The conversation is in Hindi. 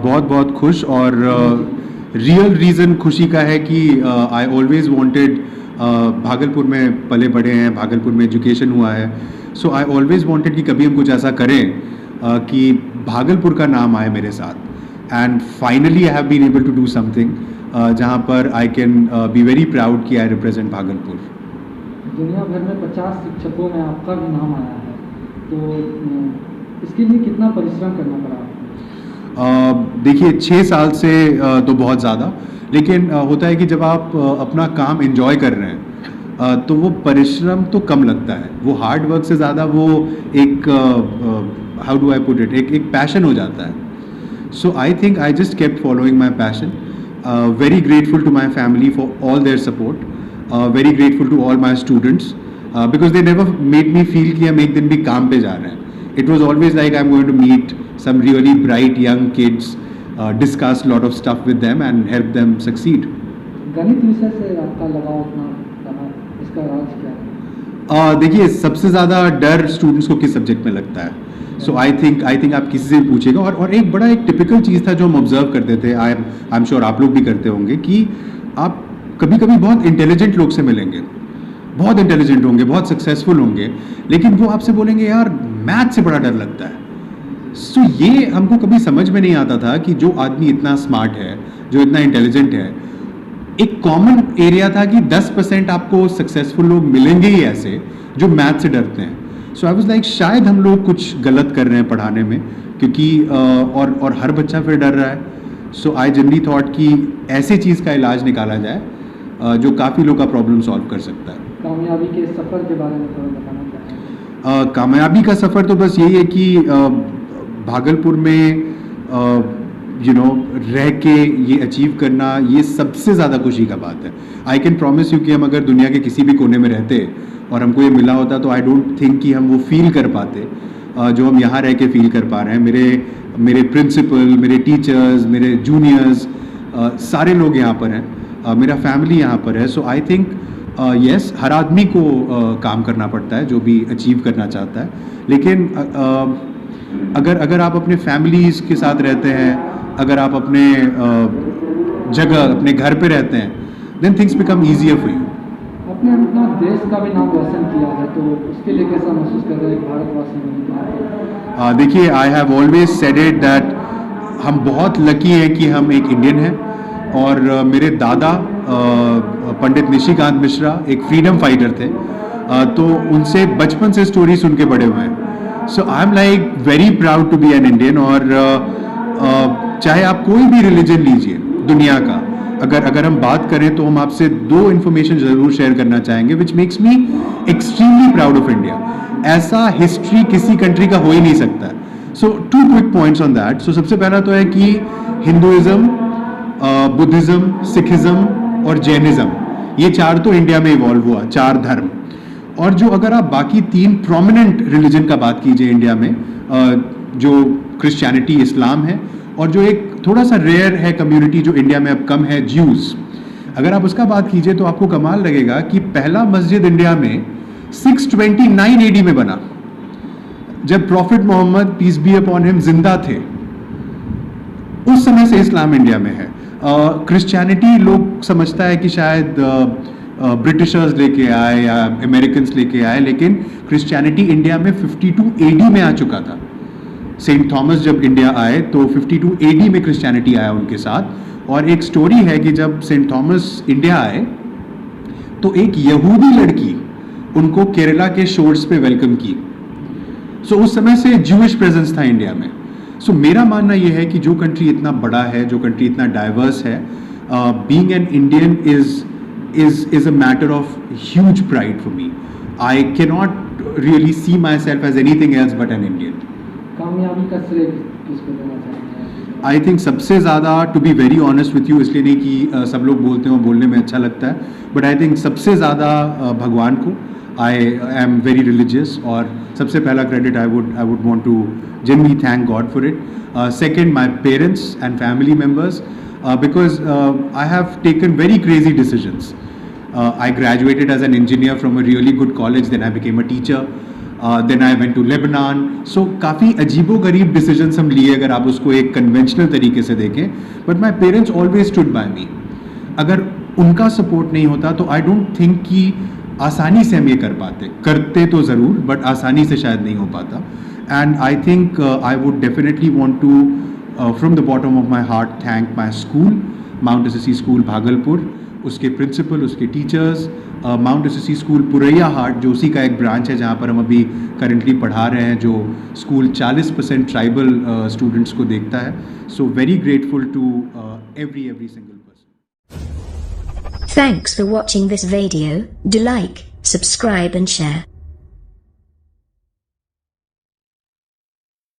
बहुत बहुत खुश और रियल रीज़न खुशी का है कि आई ऑलवेज़ वांटेड, भागलपुर में पले बड़े हैं, भागलपुर में एजुकेशन हुआ है, सो आई ऑलवेज़ वांटेड कि कभी हम कुछ ऐसा करें कि भागलपुर का नाम आए मेरे साथ। And finally I have been able to do something जहाँ पर I can be very proud कि आई रिप्रेजेंट भागलपुर। दुनिया भर में 50 शिक्षकों में आपका भी नाम आया है, तो इसके लिए कितना परिश्रम करना पड़ा? देखिए 6 साल से तो बहुत ज़्यादा, लेकिन होता है कि जब आप अपना काम एंजॉय कर रहे हैं तो वो परिश्रम तो कम लगता है, वो हार्ड वर्क से ज़्यादा वो एक how do I put it, एक पैशन हो जाता है। So I think I just kept following my passion, very grateful to my family for all their support, very grateful to all my students because they never made me feel कि हम एक दिन भी काम पे जा रहे हैं। It was always like I'm going to meet some really bright young kids, discuss a lot of stuff with them and help them succeed. गणित विषय से आपका लगाव इतना, इसका राज क्या है? देखिए सबसे ज़्यादा डर स्टूडेंट्स को किस सब्जेक्ट में लगता है, सो आई थिंक आप किसी से भी पूछेगा। और एक बड़ा एक टिपिकल चीज़ था जो हम ऑब्जर्व करते थे, आई एम श्योर आप लोग भी करते होंगे, कि आप कभी कभी बहुत इंटेलिजेंट लोग से मिलेंगे, बहुत इंटेलिजेंट होंगे, बहुत सक्सेसफुल होंगे, लेकिन वो आपसे बोलेंगे यार मैथ से बड़ा डर लगता है। सो ये हमको कभी समझ में नहीं आता था कि जो आदमी इतना स्मार्ट है, जो इतना इंटेलिजेंट है, एक कॉमन एरिया था कि 10% आपको सक्सेसफुल लोग मिलेंगे ही ऐसे जो मैथ से डरते हैं। सो आई वाज लाइक शायद हम लोग कुछ गलत कर रहे हैं पढ़ाने में, क्योंकि और हर बच्चा फिर डर रहा है। सो आई जनरली थॉट कि ऐसे चीज़ का इलाज निकाला जाए जो काफ़ी लोग का प्रॉब्लम सॉल्व कर सकता है। कामयाबी के सफ़र के बारे में थोड़ा बताना चाहेंगे? कामयाबी का सफ़र तो बस यही है कि भागलपुर में रह के ये अचीव करना, ये सबसे ज़्यादा खुशी का बात है। आई कैन प्रॉमिस यू कि हम अगर दुनिया के किसी भी कोने में रहते और हमको ये मिला होता तो आई डोंट थिंक कि हम वो फील कर पाते जो हम यहाँ रह के फील कर पा रहे हैं। मेरे प्रिंसिपल, मेरे टीचर्स, मेरे जूनियर्स, सारे लोग यहाँ पर हैं, मेरा फैमिली यहाँ पर है। सो आई थिंक यस, हर आदमी को काम करना पड़ता है जो भी अचीव करना चाहता है, लेकिन अगर आप अपने फैमिलीज़ के साथ रहते हैं, अगर आप अपने जगह, अपने घर पे रहते हैं, then things become easier for you. आपने अपना देश का भी नाम रोशन किया है, तो उसके लिए कैसा महसूस कर रहे हैं भारतवासी होने? देखिए I have always said it that हम बहुत लकी हैं कि हम एक इंडियन हैं, और मेरे दादा पंडित निशिकांत मिश्रा एक फ्रीडम फाइटर थे, तो उनसे बचपन से स्टोरी सुन के बड़े हुए हैं। So I am like very proud to be an Indian. और चाहे आप कोई भी रिलीजन लीजिए दुनिया का, अगर हम बात करें तो हम आपसे 2 इन्फॉर्मेशन ज़रूर शेयर करना चाहेंगे which makes me extremely proud of India. ऐसा हिस्ट्री किसी कंट्री का हो ही नहीं सकता। सो 2 क्विक पॉइंट्स ऑन दैट। सो सबसे पहला तो है कि हिंदुइज्म, बुद्धिज़्म, सिखिज़्म और जैनिज़्म, ये 4 तो इंडिया में इवॉल्व हुआ, 4 धर्म। और जो अगर आप बाकी 3 प्रोमिनेंट रिलीजन का बात कीजिए इंडिया में, जो क्रिश्चियनिटी, इस्लाम है, और जो एक थोड़ा सा रेयर है कम्युनिटी जो इंडिया में अब कम है, ज्यूज़, अगर आप उसका बात कीजिए तो आपको कमाल लगेगा कि पहला मस्जिद इंडिया में 629 AD में बना, जब prophet Muhammad peace be upon him जिंदा थे। उस समय से इस्लाम इंडिया में है। क्रिश्चियनिटी लोग समझता है कि शायद ब्रिटिशर्स लेके आए या अमेरिकन्स लेके आए, लेकिन क्रिश्चियनिटी इंडिया में 52 AD में आ चुका था। सेंट थॉमस जब इंडिया आए तो 52 AD में क्रिश्चियनिटी आया उनके साथ। और एक स्टोरी है कि जब सेंट थॉमस इंडिया आए तो एक यहूदी लड़की उनको केरला के शोर्स पे वेलकम की। सो उस समय से ज्यूइश प्रेजेंस था इंडिया में। सो मेरा मानना यह है कि जो कंट्री इतना बड़ा है, जो कंट्री इतना डाइवर्स है, being an Indian is a matter of huge pride for me. I cannot really see myself as anything else but an Indian. कामयाबी का श्रेय किसको देना चाहेंगे? I think सबसे ज़्यादा, to be very honest with you, इसलिए नहीं कि सब लोग बोलते हैं और बोलने में अच्छा लगता है, but I think सबसे ज़्यादा भगवान को। I am very religious, और सबसे पहला credit I would want to genuinely thank God for it. Second, my parents and family members, because I have taken very crazy decisions. I graduated as an engineer from a really good college, then I became a teacher. Then I went to Lebanon. So काफ़ी अजीबोगरीब डिसीजंस हम लिए अगर आप उसको एक कन्वेंशनल तरीके से देखें. But my parents always stood by me. अगर उनका सपोर्ट नहीं होता तो आई डोंट थिंक कि आसानी से हम ये कर पाते. करते तो ज़रूर बट आसानी से शायद नहीं हो पाता. And I think I would definitely want to from the bottom of my heart thank my school, Mount SSC school Bhagalpur, उसके प्रिंसिपल, उसके teachers, Mount SSC school Puraiya Haat जो उसी का एक ब्रांच है जहाँ पर हम अभी करेंटली पढ़ा रहे हैं, जो स्कूल 40% ट्राइबल स्टूडेंट्स को देखता है. So very grateful to every single person. Thanks for watching this video. Do like, subscribe and share.